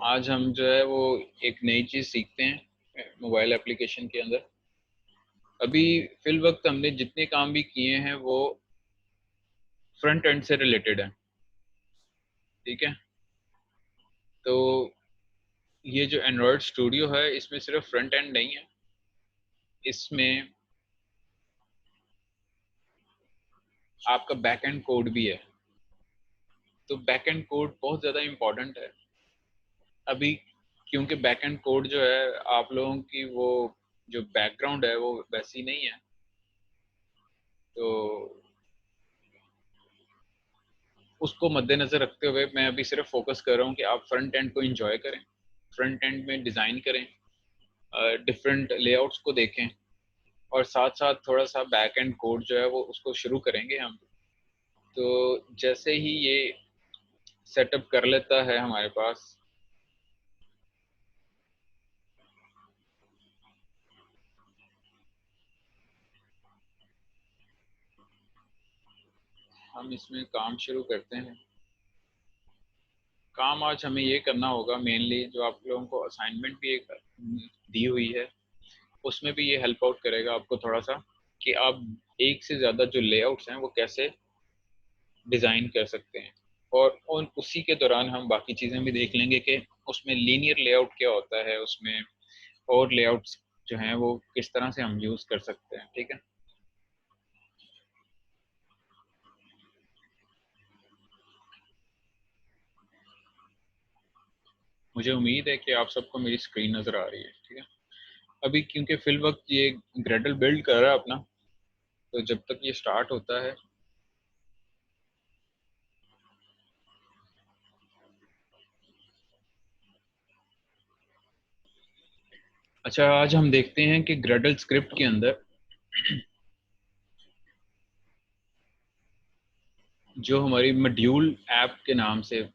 आज हम जो है वो एक नई चीज़ सीखते हैं मोबाइल एप्लीकेशन के अंदर। अभी फिल वक्त हमने जितने काम भी किए हैं वो फ्रंट एंड से रिलेटेड है। ठीक है, तो ये जो एंड्रॉयड स्टूडियो है इसमें सिर्फ फ्रंट एंड नहीं है, इसमें आपका बैक एंड कोड भी है। तो बैक एंड कोड बहुत ज़्यादा इम्पोर्टेंट है अभी, क्योंकि बैक एंड कोड जो है आप लोगों की वो जो बैकग्राउंड है वो वैसी नहीं है। तो उसको मद्देनज़र रखते हुए मैं अभी सिर्फ फोकस कर रहा हूँ कि आप फ्रंट एंड को एंजॉय करें, फ्रंट एंड में डिज़ाइन करें, डिफरेंट लेआउट्स को देखें और साथ साथ थोड़ा सा बैक एंड कोड जो है वो उसको शुरू करेंगे हम। तो जैसे ही ये सेटअप कर लेता है हमारे पास, हम इसमें काम शुरू करते हैं। काम आज हमें ये करना होगा मेनली, जो आप लोगों को असाइनमेंट भी एक दी हुई है उसमें भी ये हेल्प आउट करेगा आपको थोड़ा सा, कि आप एक से ज़्यादा जो लेआउट्स हैं वो कैसे डिज़ाइन कर सकते हैं। और उन उसी के दौरान हम बाकी चीज़ें भी देख लेंगे कि उसमें लीनियर लेआउट क्या होता है, उसमें और लेआउट्स जो हैं वो किस तरह से हम यूज़ कर सकते हैं। ठीक है, मुझे उम्मीद है कि आप सबको मेरी स्क्रीन नज़र आ रही है। ठीक है, अभी क्योंकि फिल वक्त ये ग्रेडल बिल्ड कर रहा है अपना, तो जब तक ये स्टार्ट होता है। अच्छा, आज हम देखते हैं कि ग्रेडल स्क्रिप्ट के अंदर जो हमारी मॉड्यूल ऐप के नाम से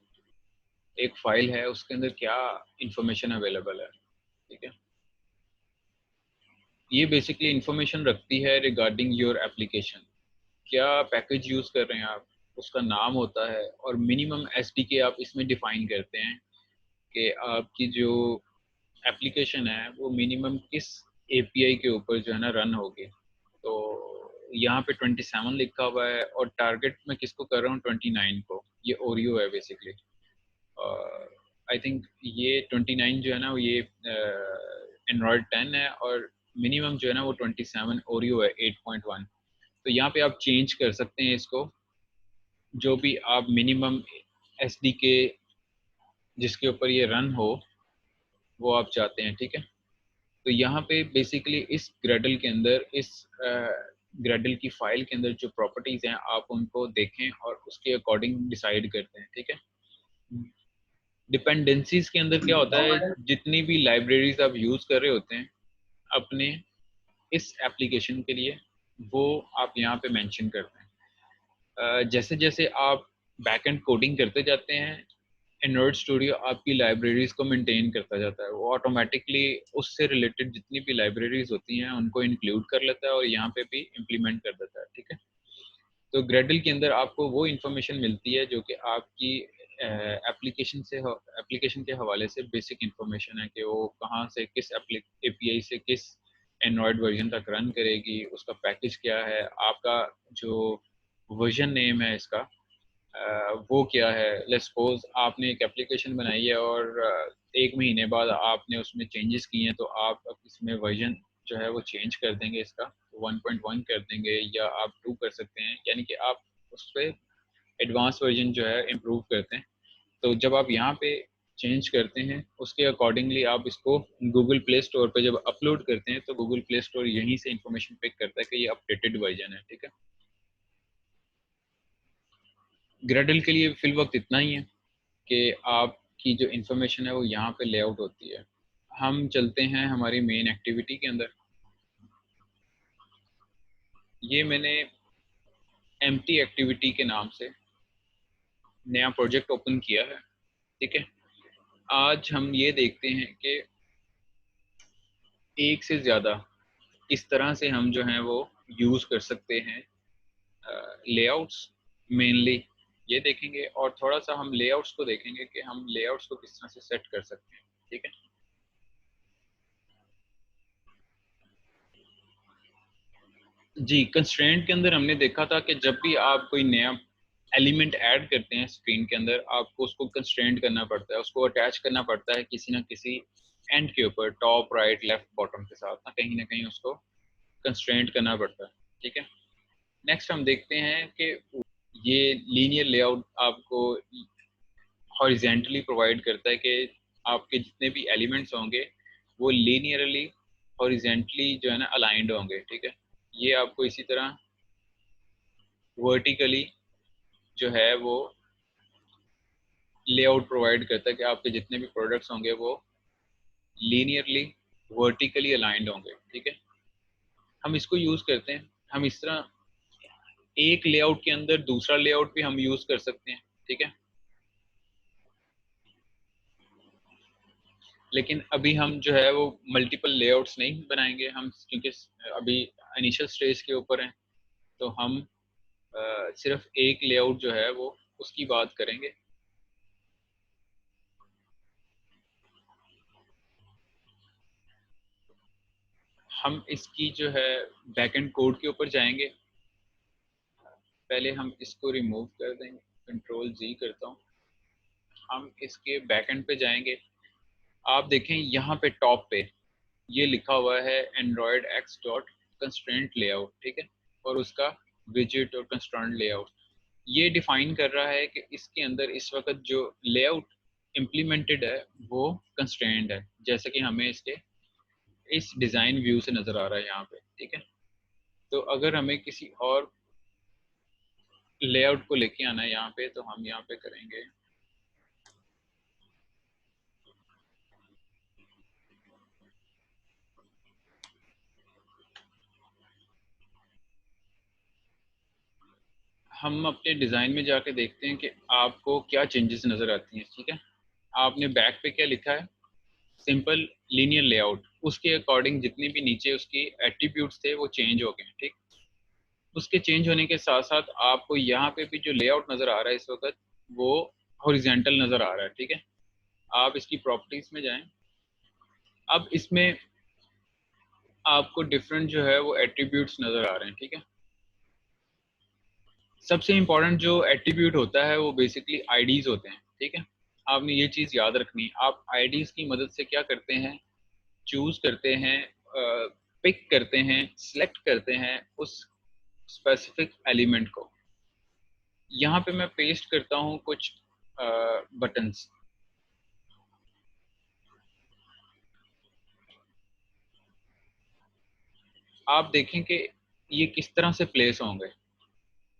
एक फाइल है उसके अंदर क्या इंफॉर्मेशन अवेलेबल है। ठीक है, ये बेसिकली इंफॉर्मेशन रखती है रिगार्डिंग योर एप्लीकेशन। क्या पैकेज यूज़ कर रहे हैं आप, उसका नाम होता है, और मिनिमम एसडीके आप इसमें डिफाइन करते हैं कि आपकी जो एप्लीकेशन है वो मिनिमम किस एपीआई के ऊपर जो है ना रन होगी। तो यहाँ पे 27 लिखा हुआ है और टारगेट मैं किसको कर रहा हूँ, 29 को। ये ओरियो है बेसिकली। आई थिंक ये 29 जो है ना वो ये एंड्रॉयड 10 है, और मिनिमम जो है ना वो 27 ओरियो है 8.1। तो यहाँ पे आप चेंज कर सकते हैं इसको, जो भी आप मिनिमम एस डी के जिसके ऊपर ये रन हो वो आप चाहते हैं। ठीक है, तो यहाँ पे बेसिकली इस ग्रेडल के अंदर, इस ग्रेडल की फाइल के अंदर जो प्रॉपर्टीज हैं आप उनको देखें और उसके अकॉर्डिंग डिसाइड करते हैं। ठीक है, डिपेंडेंसीज के अंदर क्या होता है, जितनी भी लाइब्रेरीज आप यूज़ कर रहे होते हैं अपने इस एप्लीकेशन के लिए, वो आप यहाँ पे मेंशन करते हैं। जैसे जैसे आप बैक एंड कोडिंग करते जाते हैं, एंड्रॉयड स्टूडियो आपकी लाइब्रेरीज को मेंटेन करता जाता है। वो ऑटोमेटिकली उससे रिलेटेड जितनी भी लाइब्रेरीज होती हैं उनको इंक्लूड कर लेता है और यहाँ पे भी इम्प्लीमेंट कर देता है। ठीक है, तो ग्रेडल के अंदर आपको वो इन्फॉर्मेशन मिलती है जो कि आपकी एप्लीकेशन के हवाले से बेसिक इन्फॉर्मेशन है, कि वो कहाँ से किस एपीआई से किस एंड्रॉयड वर्जन तक रन करेगी, उसका पैकेज क्या है, आपका जो वर्जन नेम है इसका वो क्या है। लेट्स सपोज आपने एक एप्लीकेशन बनाई है और 1 महीने बाद आपने उसमें चेंजेस किए हैं, तो आप अब इसमें वर्जन जो है वो चेंज कर देंगे, इसका 1.1 कर देंगे या आप 2 कर सकते हैं, यानी कि आप उस पर एडवांस वर्जन जो है इम्प्रूव करते हैं। तो जब आप यहाँ पे चेंज करते हैं उसके अकॉर्डिंगली आप इसको गूगल प्ले स्टोर पे जब अपलोड करते हैं तो गूगल प्ले स्टोर यहीं से इंफॉर्मेशन पिक करता है कि ये अपडेटेड वर्जन है। ठीक है, ग्रेडल के लिए फिल वक्त इतना ही है कि आपकी जो इन्फॉर्मेशन है वो यहाँ पे लेआउट होती है। हम चलते हैं हमारी मेन एक्टिविटी के अंदर। ये मैंने एम्प्टी एक्टिविटी के नाम से नया प्रोजेक्ट ओपन किया है। ठीक है, आज हम ये देखते हैं कि एक से ज़्यादा किस तरह से हम जो हैं वो यूज़ कर सकते हैं लेआउट्स मेनली। ये देखेंगे और थोड़ा सा हम लेआउट्स को देखेंगे कि हम लेआउट्स को किस तरह से सेट कर सकते हैं। ठीक है, जी कंस्ट्रेंट के अंदर हमने देखा था कि जब भी आप कोई नया एलिमेंट ऐड करते हैं स्क्रीन के अंदर, आपको उसको कंस्ट्रेंट करना पड़ता है, उसको अटैच करना पड़ता है किसी ना किसी एंड के ऊपर, टॉप राइट लेफ्ट बॉटम के साथ ना कहीं उसको कंस्ट्रेंट करना पड़ता है। ठीक है, नेक्स्ट हम देखते हैं कि ये लीनियर लेआउट आपको हॉरिजेंटली प्रोवाइड करता है कि आपके जितने भी एलिमेंट्स होंगे वो लीनियरली हॉरिजेंटली जो है ना अलाइंड होंगे। ठीक है, ये आपको इसी तरह वर्टिकली जो है वो लेआउट प्रोवाइड करता है कि आपके जितने भी प्रोडक्ट्स होंगे वो लीनियरली वर्टिकली अलाइंड होंगे। ठीक है, हम इसको यूज करते हैं, हम इस तरह एक लेआउट के अंदर दूसरा लेआउट भी हम यूज कर सकते हैं। ठीक है, लेकिन अभी हम जो है वो मल्टीपल लेआउट्स नहीं बनाएंगे हम, क्योंकि अभी इनिशियल स्टेज के ऊपर हैं, तो हम सिर्फ एक लेआउट जो है वो उसकी बात करेंगे। हम इसकी जो है बैकएंड कोड के ऊपर जाएंगे, पहले हम इसको रिमूव कर देंगे, कंट्रोल जी करता हूँ, हम इसके बैकएंड पे जाएंगे। आप देखें यहाँ पे टॉप पे ये लिखा हुआ है Android x dot constraint layout. ठीक है, और उसका विजिट और कंस्ट्रेंट लेआउट ये डिफाइन कर रहा है कि इसके अंदर इस वक्त जो लेआउट इम्प्लीमेंटेड है वो कंस्ट्रेंट है, जैसे कि हमें इसके इस डिज़ाइन व्यू से नज़र आ रहा है यहाँ पे। ठीक है, तो अगर हमें किसी और लेआउट को लेके आना है यहाँ पे, तो हम यहाँ पे करेंगे हम अपने डिज़ाइन में जाके देखते हैं कि आपको क्या चेंजेस नज़र आती हैं। ठीक है, आपने बैक पे क्या लिखा है, सिंपल लीनियर लेआउट, उसके अकॉर्डिंग जितने भी नीचे उसके एट्रीब्यूट्स थे वो चेंज हो गए हैं। ठीक, उसके चेंज होने के साथ साथ आपको यहाँ पे भी जो लेआउट नज़र आ रहा है इस वक्त वो हॉरिजेंटल नज़र आ रहा है। ठीक है, आप इसकी प्रॉपर्टीज में जाएं, अब इसमें आपको डिफरेंट जो है वो एट्रीब्यूट्स नज़र आ रहे हैं। ठीक है, सबसे इम्पोर्टेंट जो एट्रीब्यूट होता है वो बेसिकली आईडीज होते हैं। ठीक है, आपने ये चीज़ याद रखनी है, आप आईडीज की मदद से क्या करते हैं, चूज करते हैं, पिक करते हैं, सिलेक्ट करते हैं उस स्पेसिफिक एलिमेंट को। यहाँ पे मैं पेस्ट करता हूँ कुछ बटन्स, आप देखें कि ये किस तरह से प्लेस होंगे,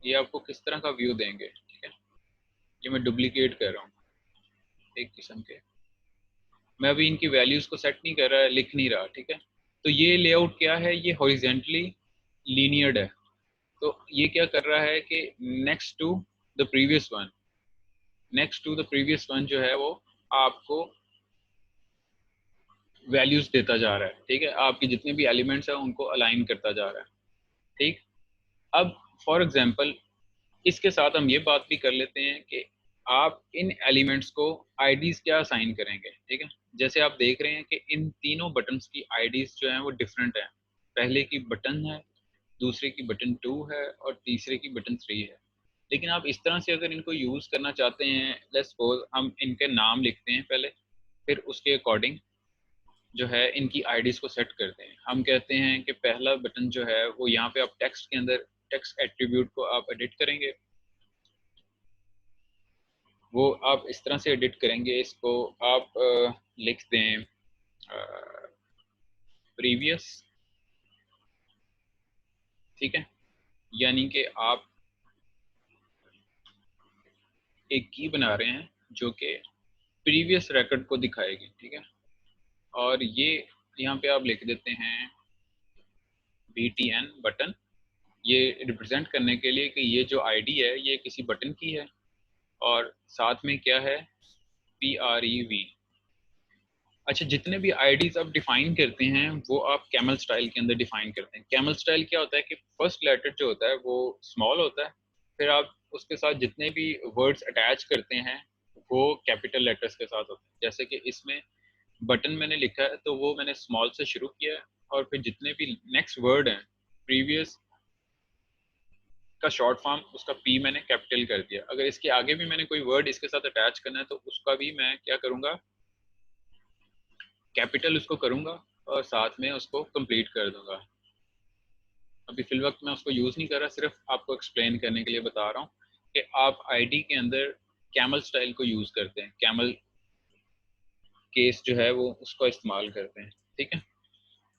ये आपको किस तरह का व्यू देंगे। ठीक है, ये मैं डुप्लीकेट कर रहा हूँ एक किस्म के, मैं अभी इनकी वैल्यूज को सेट नहीं कर रहा, लिख नहीं रहा। ठीक है, तो ये लेआउट क्या है, ये हॉरिजेंटली लीनियर्ड है, तो ये क्या कर रहा है कि next to the previous one, next to the previous one जो है वो आपको वैल्यूज देता जा रहा है। ठीक है, आपके जितने भी एलिमेंट्स हैं उनको अलाइन करता जा रहा है। ठीक, अब फॉर एग्जांपल इसके साथ हम ये बात भी कर लेते हैं कि आप इन एलिमेंट्स को आईडीज क्या असाइन करेंगे। ठीक है, जैसे आप देख रहे हैं कि इन तीनों बटन्स की आईडीज जो हैं वो डिफरेंट हैं, पहले की बटन है, दूसरे की बटन 2 है और तीसरे की बटन 3 है। लेकिन आप इस तरह से अगर इनको यूज़ करना चाहते हैं, लेट्स सपोज हम इनके नाम लिखते हैं पहले, फिर उसके अकॉर्डिंग जो है इनकी आईडीज को सेट करते हैं। हम कहते हैं कि पहला बटन जो है वो यहाँ पे आप टेक्स्ट के अंदर टेक्स्ट एट्रीब्यूट को आप एडिट करेंगे, वो आप इस तरह से एडिट करेंगे, इसको आप लिख दें प्रीवियस। ठीक है, यानी कि आप एक की बना रहे हैं जो कि प्रीवियस रिकॉर्ड को दिखाएगी। ठीक है, और ये यहाँ पे आप लिख देते हैं BTN बटन, ये रिप्रेजेंट करने के लिए कि ये जो आईडी है ये किसी बटन की है, और साथ में क्या है, PREV। अच्छा, जितने भी आईडीज आप डिफाइन करते हैं वो आप कैमल स्टाइल के अंदर डिफाइन करते हैं। कैमल स्टाइल क्या होता है कि फर्स्ट लेटर जो होता है वो स्मॉल होता है, फिर आप उसके साथ जितने भी वर्ड्स अटैच करते हैं वो कैपिटल लेटर्स के साथ होते हैं। जैसे कि इसमें बटन मैंने लिखा है तो वो मैंने स्मॉल से शुरू किया है, और फिर जितने भी नेक्स्ट वर्ड हैं प्रीवियस का शॉर्ट फॉर्म उसका पी मैंने कैपिटल कर दिया। अगर इसके आगे भी मैंने कोई वर्ड इसके साथ अटैच करना है तो उसका भी मैं क्या करूँगा, कैपिटल उसको करूँगा और साथ में उसको कंप्लीट कर दूंगा। अभी फिल वक्त मैं उसको यूज़ नहीं कर रहा, सिर्फ आपको एक्सप्लेन करने के लिए बता रहा हूँ कि आप आईडी के अंदर कैमल स्टाइल को यूज़ करते हैं, कैमल केस जो है वो उसका इस्तेमाल करते हैं। ठीक है,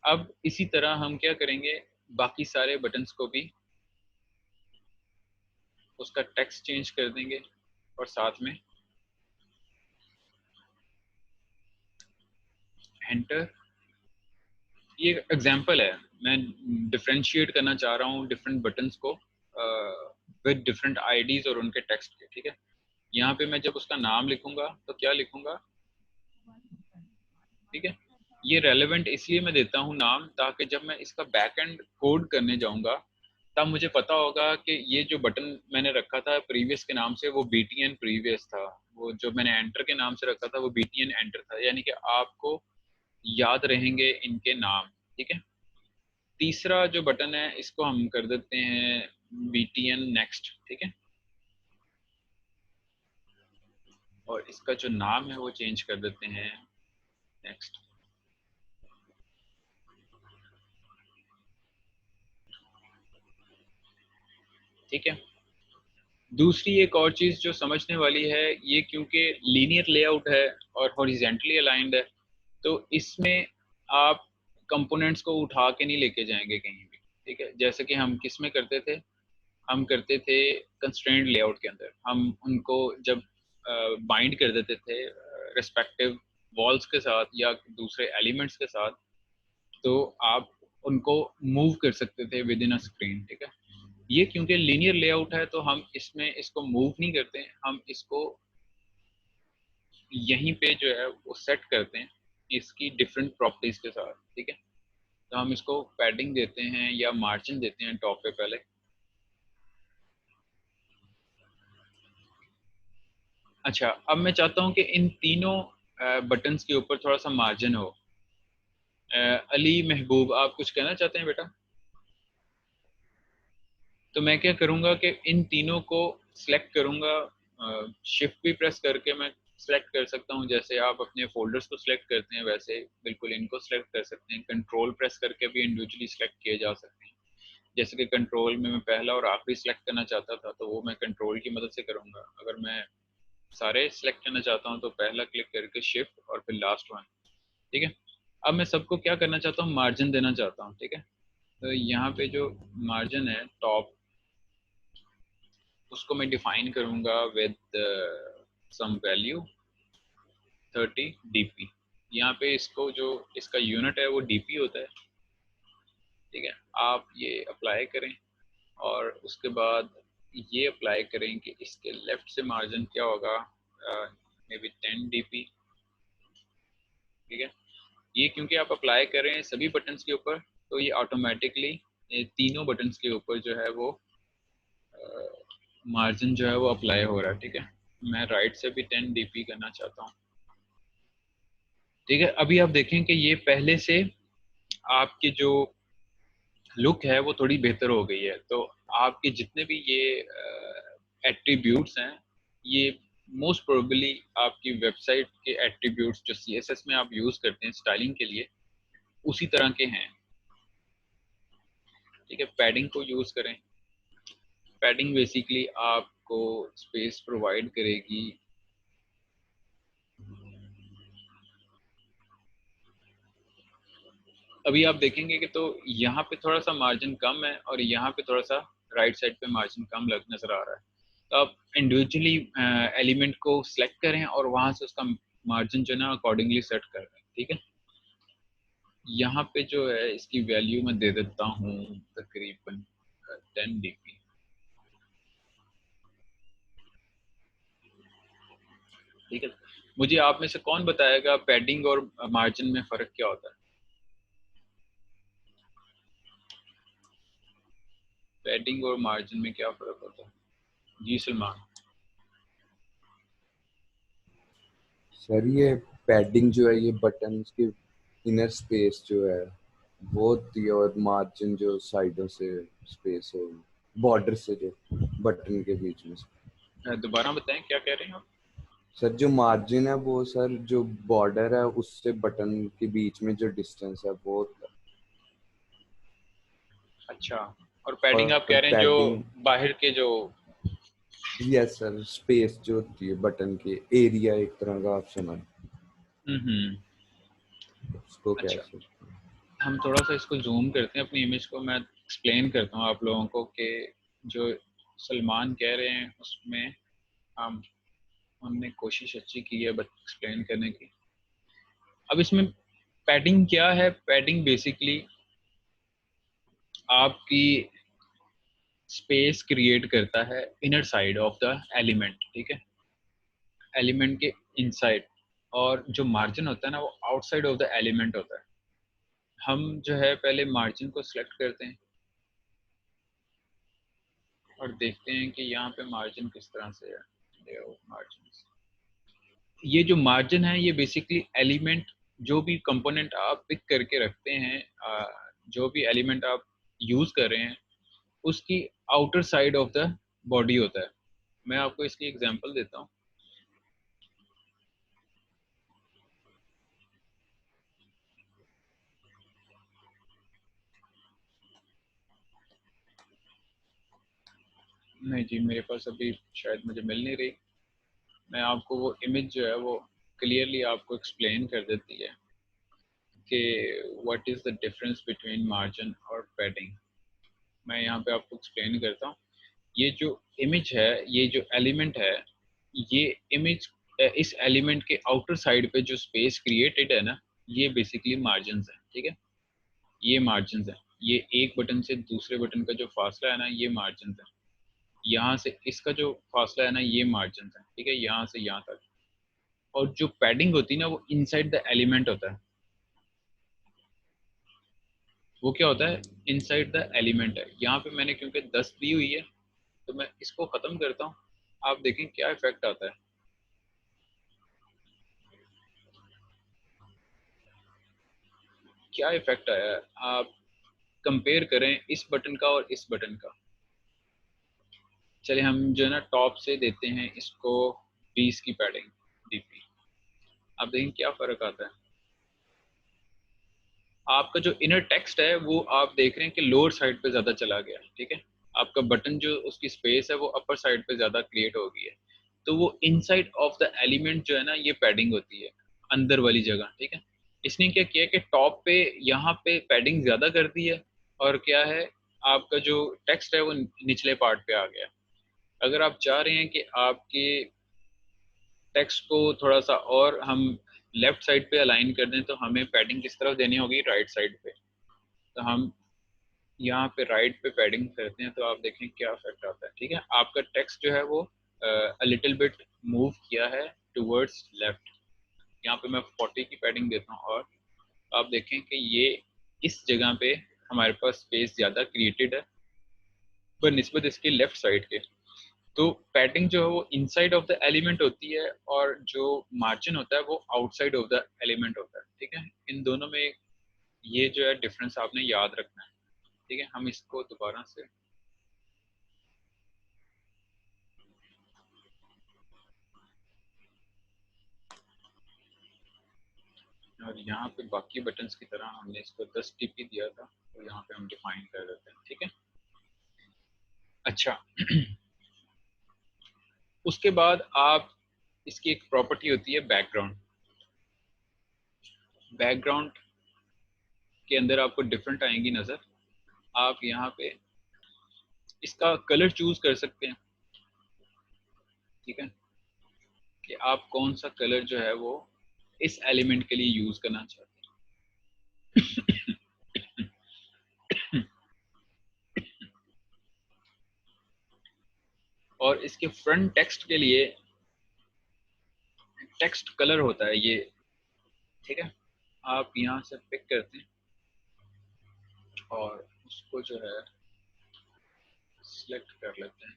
अब इसी तरह हम क्या करेंगे, बाकी सारे बटन्स को भी उसका टेक्स्ट चेंज कर देंगे और साथ में एंटर। ये एग्जांपल है, मैं डिफरेंशिएट करना चाह रहा हूँ डिफरेंट बटन्स को विद डिफरेंट आईडीज और उनके टेक्स्ट के। ठीक है, यहाँ पे मैं जब उसका नाम लिखूंगा तो क्या लिखूंगा, ठीक है, ये रेलेवेंट इसलिए मैं देता हूँ नाम, ताकि जब मैं इसका बैक एंड कोड करने जाऊंगा तब मुझे पता होगा कि ये जो बटन मैंने रखा था प्रीवियस के नाम से वो BTN प्रीवियस था, वो जो मैंने एंटर के नाम से रखा था वो BTN एंटर था, यानी कि आपको याद रहेंगे इनके नाम। ठीक है, तीसरा जो बटन है इसको हम कर देते हैं BTN नेक्स्ट। ठीक है, और इसका जो नाम है वो चेंज कर देते हैं नेक्स्ट। ठीक है, दूसरी एक और चीज़ जो समझने वाली है, ये क्योंकि लीनियर लेआउट है और हॉरिजेंटली अलाइंड है तो इसमें आप कंपोनेंट्स को उठा के नहीं लेके जाएंगे कहीं भी। ठीक है, जैसे कि हम किस में करते थे, हम करते थे कंस्ट्रेंट लेआउट के अंदर, हम उनको जब बाइंड कर देते थे रिस्पेक्टिव वॉल्स के साथ या दूसरे एलिमेंट्स के साथ, तो आप उनको मूव कर सकते थे विद इन अ स्क्रीन। ठीक है, ये क्योंकि लीनियर लेआउट है तो हम इसमें इसको मूव नहीं करते हैं, हम इसको यहीं पे जो है वो सेट करते हैं इसकी डिफरेंट प्रॉपर्टीज के साथ। ठीक है, तो हम इसको पैडिंग देते हैं या मार्जिन देते हैं टॉप पे पहले। अच्छा, अब मैं चाहता हूँ कि इन तीनों बटन्स के ऊपर थोड़ा सा मार्जिन हो। अली महबूब, आप कुछ कहना चाहते हैं बेटा? तो मैं क्या करूँगा कि इन तीनों को सिलेक्ट करूँगा, शिफ्ट भी प्रेस करके मैं सिलेक्ट कर सकता हूँ, जैसे आप अपने फोल्डर्स को सिलेक्ट करते हैं वैसे बिल्कुल इनको सिलेक्ट कर सकते हैं। कंट्रोल प्रेस करके भी इंडिविजुअली सिलेक्ट किए जा सकते हैं, जैसे कि कंट्रोल में मैं पहला और आखिरी सिलेक्ट करना चाहता था तो वो मैं कंट्रोल की मदद से करूँगा। अगर मैं सारे सिलेक्ट करना चाहता हूँ तो पहला क्लिक करके शिफ्ट और फिर लास्ट वन। ठीक है, अब मैं सबको क्या करना चाहता हूँ, मार्जिन देना चाहता हूँ। ठीक है, तो यहाँ पे जो मार्जिन है टॉप उसको मैं डिफाइन करूँगा विद सम वैल्यू 30 dp। यहाँ पे इसको जो इसका यूनिट है वो dp होता है। ठीक है, आप ये अप्लाई करें और उसके बाद ये अप्लाई करें कि इसके लेफ्ट से मार्जिन क्या होगा, मे बी 10 dp। ठीक है, ये क्योंकि आप अप्लाई कर रहे हैं सभी बटन्स के ऊपर तो ये ऑटोमेटिकली तीनों बटन्स के ऊपर जो है वो मार्जिन जो है वो अप्लाई हो रहा है। ठीक है, मैं राइट से भी 10 dp करना चाहता हूँ। ठीक है, अभी आप देखें कि ये पहले से आपकी जो लुक है वो थोड़ी बेहतर हो गई है। तो आपके जितने भी ये एट्रीब्यूट्स हैं ये मोस्ट प्रोबेबली आपकी वेबसाइट के एट्रीब्यूट्स जो CSS में आप यूज़ करते हैं स्टाइलिंग के लिए उसी तरह के हैं। ठीक है, पैडिंग को यूज़ करें। पैडिंग बेसिकली आपको स्पेस प्रोवाइड करेगी। अभी आप देखेंगे कि तो यहाँ पे थोड़ा सा मार्जिन कम है और यहाँ पे थोड़ा सा राइट साइड पे मार्जिन कम लग नजर आ रहा है। तो आप इंडिविजुअली एलिमेंट को सिलेक्ट करें और वहां से उसका मार्जिन जो है ना अकॉर्डिंगली सेट कर दें। ठीक है, यहाँ पे जो है इसकी वैल्यू मैं दे देता हूँ तकरीबन 10 dp। ठीक है, मुझे आप में से कौन बताएगा पैडिंग और मार्जिन में फ़र्क क्या होता है? पैडिंग और मार्जिन में क्या फ़र्क होता है? जी सलमान। सर ये पैडिंग जो है ये बटन के इनर स्पेस जो है वो होती है, और मार्जिन जो साइडों से स्पेस है बॉर्डर से जो बटन के बीच में। दोबारा बताएं क्या कह रहे हैं आप। सर जो मार्जिन है वो सर जो बॉर्डर है उससे बटन के बीच में जो डिस्टेंस है वो होता अच्छा, और है। पैडिंग आप और कह रहे हैं जो पैडिंग, बाहर के जो। यस सर, स्पेस जो होती है बटन की, एरिया एक तरह का ऑप्शन है, हम्म। उसको कह अच्छा, सकते हैं। हम थोड़ा सा इसको जूम करते हैं, अपनी इमेज को मैं एक्सप्लेन करता हूँ आप लोगों को कि जो सलमान कह रहे हैं उसमें हम हमने कोशिश अच्छी की है बट एक्सप्लेन करने की। अब इसमें पैडिंग क्या है? पैडिंग बेसिकली आपकी स्पेस क्रिएट करता है inner side of the element, ठीक है, एलिमेंट के इनसाइड। और जो मार्जिन होता है ना वो आउटसाइड ऑफ द एलिमेंट होता है। हम जो है पहले मार्जिन को सिलेक्ट करते हैं और देखते हैं कि यहाँ पे मार्जिन किस तरह से है। लेआउट मार्जिन, ये जो मार्जिन है ये बेसिकली एलिमेंट, जो भी कंपोनेंट आप पिक करके रखते हैं, जो भी एलिमेंट आप यूज कर रहे हैं उसकी outer side of the body होता है। मैं आपको इसकी एग्जांपल देता हूँ। नहीं जी, मेरे पास अभी शायद मुझे मिल नहीं रही। मैं आपको वो इमेज जो है वो क्लियरली आपको एक्सप्लेन कर देती है कि what is the difference between margin और पैडिंग। मैं यहाँ पे आपको एक्सप्लेन करता हूँ। ये जो इमेज है, ये जो एलिमेंट है, ये इमेज, इस एलिमेंट के आउटर साइड पे जो स्पेस क्रिएटेड है ना, ये बेसिकली मार्जिन है, ठीक है। ये मार्जिन है, ये एक बटन से दूसरे बटन का जो फासला है ना, ये मार्जिन है। यहाँ से इसका जो फासला है ना, ये मार्जिन है, ठीक है, यहाँ से यहाँ तक। और जो पैडिंग होती है ना, वो इनसाइड द एलिमेंट होता है। वो क्या होता है? इनसाइड द एलिमेंट है। यहाँ पे मैंने क्योंकि 10 दी हुई है तो मैं इसको खत्म करता हूँ। आप देखें क्या इफेक्ट आता है। क्या इफेक्ट आया है, आप कंपेयर करें इस बटन का और इस बटन का। चलिए हम जो है ना टॉप से देते हैं इसको 20 की पैडिंग, डीपी। आप देखें क्या फर्क आता है। आपका जो इनर टेक्स्ट है वो आप देख रहे हैं कि लोअर साइड पे ज्यादा चला गया, ठीक है। आपका बटन जो उसकी स्पेस है वो अपर साइड पे ज्यादा क्रिएट हो गई है। तो वो इनसाइड ऑफ द एलिमेंट जो है ना, ये पैडिंग होती है, अंदर वाली जगह, ठीक है। इसने क्या किया कि टॉप पे यहाँ पे पैडिंग ज्यादा कर दी है, और क्या है, आपका जो टेक्स्ट है वो निचले पार्ट पे आ गया। अगर आप चाह रहे हैं कि आपके टेक्स्ट को थोड़ा सा और हम लेफ्ट साइड पे अलाइन कर दें, तो हमें पैडिंग किस तरफ देनी होगी? राइट साइड पे। तो हम यहाँ पे राइट पे पैडिंग करते हैं तो आप देखें क्या इफेक्ट आता है, ठीक है। आपका टेक्स्ट जो है वो लिटिल बिट मूव किया है टुवर्ड्स लेफ्ट। यहाँ पे मैं 40 की पैडिंग देता हूँ और आप देखें कि ये इस जगह पे हमारे पास स्पेस ज़्यादा क्रिएटेड है बनिस्बत इसके लेफ्ट साइड के। तो पैडिंग जो है वो इनसाइड ऑफ द एलिमेंट होती है, और जो मार्जिन होता है वो आउटसाइड ऑफ द एलिमेंट होता है, ठीक है। इन दोनों में ये जो है डिफरेंस आपने याद रखना है, ठीक है। हम इसको दोबारा से, और यहाँ पे बाकी बटन्स की तरह हमने इसको 10 टीपी दिया था, तो यहाँ पे हम डिफाइन कर देते हैं, ठीक है। अच्छा उसके बाद आप, इसकी एक प्रॉपर्टी होती है बैकग्राउंड। बैकग्राउंड के अंदर आपको डिफरेंट आएंगी नज़र। आप यहाँ पे इसका कलर चूज कर सकते हैं, ठीक है, कि आप कौन सा कलर जो है वो इस एलिमेंट के लिए यूज करना चाहते हैं। और इसके फ्रंट टेक्स्ट के लिए टेक्स्ट कलर होता है ये, ठीक है। आप यहाँ से पिक करते हैं और उसको जो है सिलेक्ट कर लेते हैं।